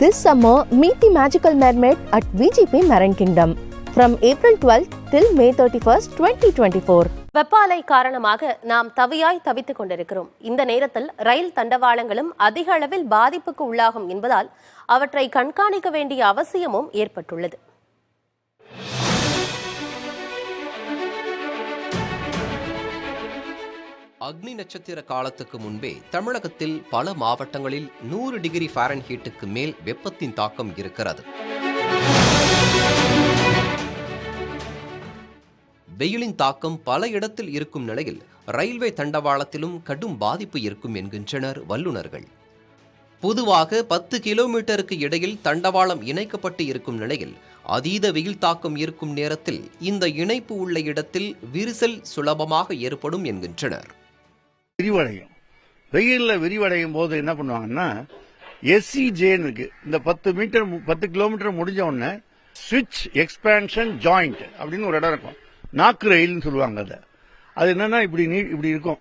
This summer, meet the magical mermaid at VGP Marine Kingdom from April 12th till May 31st, 2024. வெப்ப அலை காரணமாக நாம் தவித்துக் கொண்டிருக்கிறோம். இந்த நேரத்தில் ரயில் தண்டவாளங்களும் அதிக அளவில் பாதிப்புக்கு உள்ளாகும் என்பதால் அவற்றை கண்காணிக்க வேண்டிய அவசியமும் ஏற்பட்டுள்ளது. அக்னி நட்சத்திர காலத்துக்கு முன்பே தமிழகத்தில் பல மாவட்டங்களில் 100 டிகிரி ஃபாரன்ஹீட்டுக்கு மேல் வெப்பத்தின் தாக்கம் இருக்கிறது. வெயிலின் தாக்கம் பல இடத்தில் இருக்கும் நிலையில் ரயில்வே தண்டவாளத்திலும் கடும் பாதிப்பு இருக்கும் என்கின்றனர் வல்லுநர்கள். பொதுவாக 10 கிலோமீட்டருக்கு இடையில் தண்டவாளம் இணைக்கப்பட்டு இருக்கும் நிலையில் அதீத வெயில் தாக்கம் இருக்கும் நேரத்தில் இந்த இணைப்பு உள்ள இடத்தில் விரிசல் சுலபமாக ஏற்படும் என்கின்றனர். விரிவடையும் வெயிலில் விரிவடையும் போது என்ன பண்ணுவாங்கன்னா எஸ்சிஜேன்னு இருக்கு. இந்த 10 கிலோமீட்டர் முடிஞ்ச உடனே ஸ்விட்ச் எக்ஸ்பான்ஷன் ஜாயிண்ட் அப்படின்னு ஒரு இடம் இருக்கும். நாக்கு ரயில்னு சொல்லுவாங்க. அது என்னன்னா இப்படி இருக்கும்.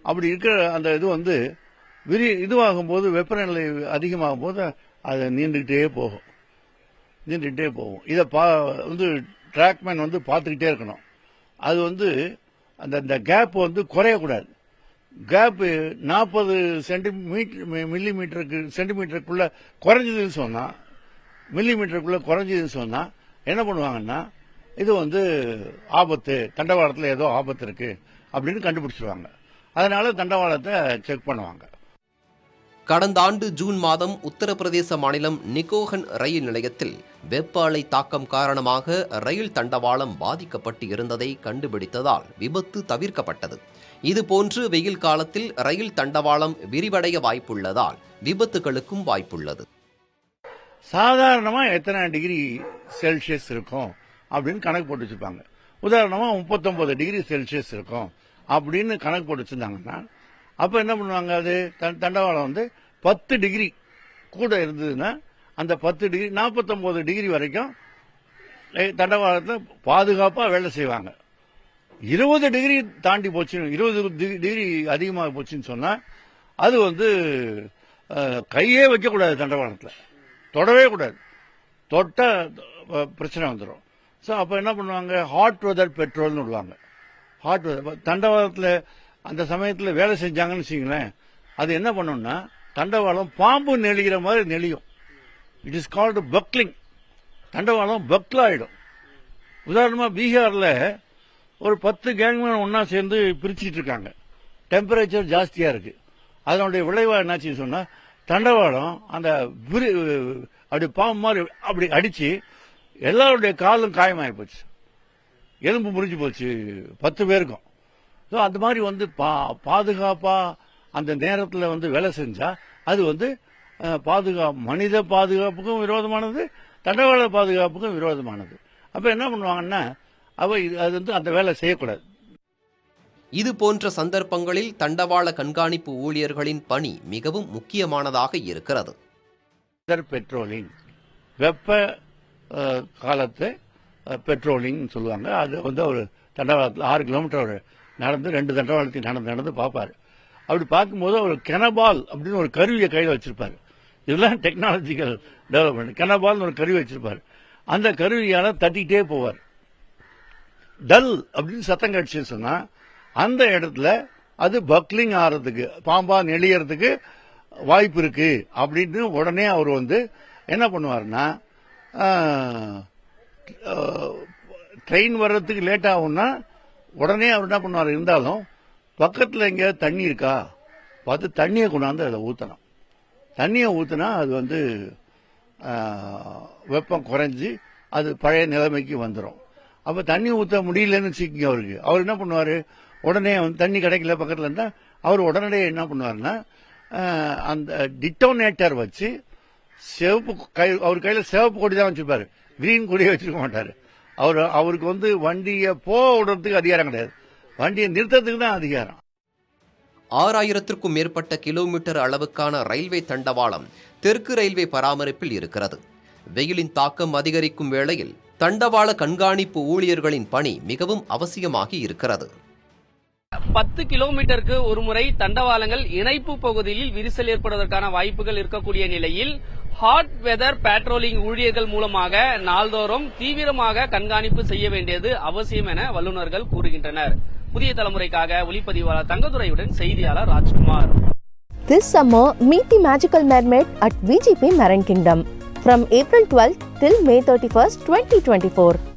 அப்படி இருக்கிற அந்த இது வந்து இதுவாகும் போது வெப்பநிலை அதிகமாகும் போது அது நீண்டுகிட்டே போகும். இதை வந்து டிராக்மேன் வந்து பார்த்துக்கிட்டே இருக்கணும். அது வந்து அந்த கேப் வந்து குறையக்கூடாது. கேப் 40 சென்டிமீட்டருக்குள்ள குறைஞ்சதுன்னு சொன்னா மில்லிமீட்டருக்குள்ள குறைஞ்சதுன்னு சொன்னா என்ன பண்ணுவாங்கன்னா இது வந்து ஆபத்து, தண்டவாளத்தில் ஏதோ ஆபத்து இருக்கு அப்படின்னு கண்டுபிடிச்சிருவாங்க. அதனால தண்டவாளத்தை செக் பண்ணுவாங்க. கடந்த ஆண்டு ஜூன் மாதம் உத்தரப்பிரதேச மாநிலம் நிகோகன் ரயில் நிலையத்தில் வெப்ப அலை தாக்கம் காரணமாக ரயில் தண்டவாளம் பாதிக்கப்பட்டு இருந்ததை கண்டுபிடித்ததால் விபத்து தவிர்க்கப்பட்டது. இதுபோன்று வெயில் காலத்தில் ரயில் தண்டவாளம் விரிவடைய வாய்ப்புள்ளதால் விபத்துகளுக்கும் வாய்ப்புள்ளது. சாதாரணமா எத்தனை டிகிரி செல்சியஸ் இருக்கும் அப்படின்னு கணக்கு போட்டு வச்சிருப்பாங்க. உதாரணமா 39 டிகிரி செல்சியஸ் இருக்கும் அப்படின்னு கணக்கு போட்டு வச்சிருந்தாங்கன்னா அப்ப என்ன பண்ணுவாங்க, அது தண்டவாளம் வந்து 10 டிகிரி கூட இருந்ததுன்னா அந்த 10 டிகிரி 49 டிகிரி வரைக்கும் தண்டவாளத்தை பாதுகாப்பா வேலை செய்வாங்க. 20 டிகிரி தாண்டி போச்சு, 20 டிகிரி அதிகமாக போச்சுன்னு சொன்னா அது வந்து கையே வைக்கக்கூடாது, தண்டவாளத்தில் தொடவே கூடாது. தொட்ட பிரச்சனை வந்துடும். ஸோ அப்போ என்ன பண்ணுவாங்க, ஹாட் வெதர் பெட்ரோல்னு விடுவாங்க. ஹாட் வெதர் தண்டவாளத்தில் அந்த சமயத்தில் வேலை செஞ்சாங்கன்னு வச்சுங்களேன், அது என்ன பண்ணணும்னா தண்டவாளம் பாம்பு நெளிகிற மாதிரி நெளியும். It is called buckling. தண்டவாளம் பக்ல ஆயிடும். உதாரணமா பீகார்ல ஒரு 10 கேங்மேன் ஒன்னா சேர்ந்து பிரிச்சுட்டு இருக்காங்க. டெம்பரேச்சர் ஜாஸ்தியா இருக்கு. அதனுடைய விளைவா என்னாச்சுன்னு சொன்னா தண்டவாளம் அந்த அப்படி பாம்பு மாதிரி அப்படி அடிச்சு எல்லாருடைய காலும் காயமாயி போச்சு, எலும்பு முறிஞ்சு போச்சு 10 பேருக்கும். அந்த மாதிரி வந்து பாதுகாப்பா அந்த நேரத்தில் வந்து வேலை செஞ்சா அது வந்து மனித பாதுகாப்புக்கும் விரோதமானது, தண்டவாள பாதுகாப்புக்கும் விரோதமானது. அப்ப என்ன பண்ணுவாங்கன்னா அது வந்து அந்த வேலை செய்யக்கூடாது. இது போன்ற சந்தர்ப்பங்களில் தண்டவாள கண்காணிப்பு ஊழியர்களின் பணி மிகவும் முக்கியமானதாக இருக்கிறது. பெட்ரோலிங், வெப்ப காலத்தை பெட்ரோலிங் சொல்லுவாங்க. அது வந்து ஒரு தண்டவாளத்தில் 6 கிலோமீட்டர் நடந்து 2 தண்டவாளத்தையும் நடந்து பார்ப்பாரு. அப்படி பார்க்கும்போது அவர் கெனபால் அப்படின்னு ஒரு கருவியை கையில் வச்சிருப்பாரு. இதெல்லாம் டெக்னாலஜிக்கல் டெவலப்மெண்ட். கெனபால்னு ஒரு கருவி வச்சிருப்பாரு. அந்த கருவியால தட்டிக்கிட்டே போவார். டல் அப்படின்னு சத்தம் கடிச்சுன்னு சொன்னா அந்த இடத்துல அது பக்லிங் ஆறதுக்கு, பாம்பா நெளியறதுக்கு வாய்ப்பு இருக்கு அப்படின்னு உடனே அவர் வந்து என்ன பண்ணுவாருன்னா, ட்ரெயின் வர்றதுக்கு லேட் ஆகும்னா உடனே அவர் என்ன பண்ணுவார், இருந்தாலும் பக்கத்தில் எங்க தண்ணி இருக்கா பார்த்து தண்ணியை கொண்டாந்து அதை ஊற்றணும். தண்ணியை ஊற்றினா அது வந்து வெப்பம் குறைஞ்சி அது பழைய நிலைமைக்கு வந்துடும். அப்போ தண்ணி ஊற்ற முடியலன்னு வச்சுக்கோங்க, அவர் என்ன பண்ணுவார், உடனே வந்து தண்ணி கிடைக்கல பக்கத்தில் இருந்தால் அவர் உடனடியே என்ன பண்ணுவாருன்னா அந்த டிட்டோனேட்டர் வச்சு அவர் கையில் சிவப்பு கொடி தான் வச்சிருப்பாரு, கிரீன் கொடியை வச்சிருக்க மாட்டாரு. அவருக்கு வந்து வண்டியை விடுறதுக்கு அதிகாரம் கிடையாது, வண்டியை நிறுத்தத்துக்கு தான் அதிகாரம். 6000க்கும் மேற்பட்ட கிலோமீட்டர் அளவுக்கான ரயில்வே தண்டவாளம் தெற்கு ரயில்வே பராமரிப்பில் இருக்கிறது. வெயிலின் தாக்கம் அதிகரிக்கும் வேளையில் தண்டவாள கண்காணிப்பு ஊழியர்களின் பணி மிகவும் அவசியமாகி இருக்கிறது. 10 கிலோமீட்டருக்கு ஒரு முறை தண்டவாளங்கள் இணைப்பு பகுதியில் விரிசல் ஏற்படுவதற்கான வாய்ப்புகள் இருக்கக்கூடிய நிலையில் ஹாட் வெதர் பேட்ரோலிங் ஊழியர்கள் மூலமாக நாள்தோறும் தீவிரமாக கண்காணிப்பு செய்ய வேண்டியது அவசியம் என வல்லுநர்கள் கூறுகின்றனர். புதிய தலைமுறைக்காக ஒளிப்பதிவாளர் தங்கதுரையுடன் செய்தியாளர் Rajkumar. This summer, meet the magical mermaid at VGP Marine Kingdom from April 12th till May 31st, 2024.